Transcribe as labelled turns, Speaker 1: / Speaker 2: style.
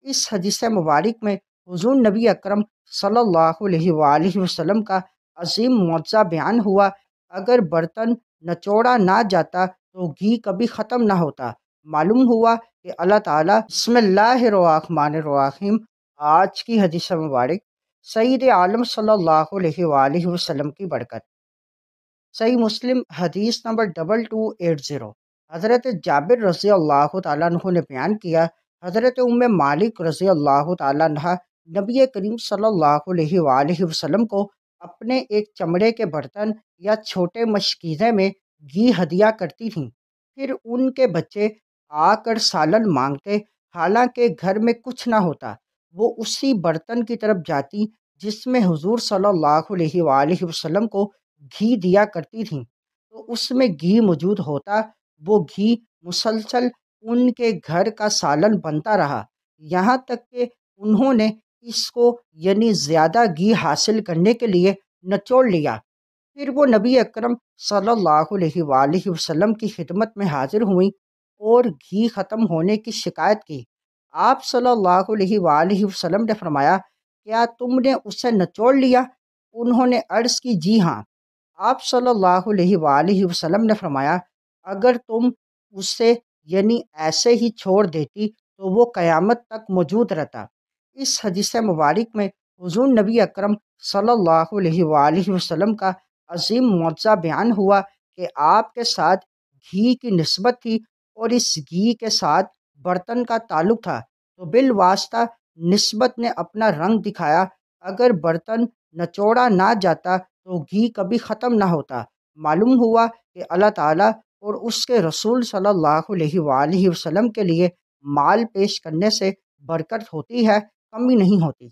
Speaker 1: اس حدیث مبارک میں حضور نبی اکرم صلی اللہ علیہ وآلہ وسلم کا عظیم معجزہ بیان ہوا۔ اگر برتن نچوڑا نہ جاتا تو گھی کبھی ختم نہ ہوتا۔ معلوم ہوا کہ اللہ تعالیٰ بسم اللہ الرحمن الرحیم۔ آج کی حدیث مبارک سید عالم صلی اللہ علیہ وآلہ وسلم کی برکت۔ صحیح مسلم حدیث نمبر 2280۔ حضرت جابر رضی اللہ تعالیٰ عنہ نے بیان کیا، حضرت مالک رضی اللہ تعالیٰ عنہ نبی کریم صلی اللہ علیہ وآلہ وسلم کو اپنے ایک چمڑے کے برتن یا چھوٹے مشکیزے میں گھی ہدیہ کرتی تھیں۔ پھر ان کے بچے آ کر سالن مانگتے، حالانکہ گھر میں کچھ نہ ہوتا۔ وہ اسی برتن کی طرف جاتی جس میں حضور صلی اللہ علیہ وآلہ وسلم کو گھی دیا کرتی تھیں، تو اس میں گھی موجود ہوتا۔ وہ گھی مسلسل ان کے گھر کا سالن بنتا رہا، یہاں تک کہ انہوں نے اس کو یعنی زیادہ گھی حاصل کرنے کے لیے نچوڑ لیا۔ پھر وہ نبی اکرم صلی اللہ علیہ وآلہ وسلم کی خدمت میں حاضر ہوئیں اور گھی ختم ہونے کی شکایت کی۔ آپ صلی اللہ علیہ وآلہ وسلم نے فرمایا، کیا تم نے اسے نچوڑ لیا؟ انہوں نے عرض کی، جی ہاں۔ آپ صلی اللہ علیہ وآلہ وسلم نے فرمایا، اگر تم اسے یعنی ایسے ہی چھوڑ دیتی تو وہ قیامت تک موجود رہتا۔ اس حدیث مبارک میں حضور نبی اکرم صلی اللہ علیہ وآلہ وسلم کا عظیم معجزہ بیان ہوا کہ آپ کے ساتھ گھی کی نسبت تھی اور اس گھی کے ساتھ برتن کا تعلق تھا، تو بالواسطہ نسبت نے اپنا رنگ دکھایا۔ اگر برتن نچوڑا نہ جاتا تو گھی کبھی ختم نہ ہوتا۔ معلوم ہوا کہ اللہ تعالیٰ اور اس کے رسول صلی اللہ علیہ وآلہ وسلم کے لیے مال پیش کرنے سے برکت ہوتی ہے، کمی نہیں ہوتی۔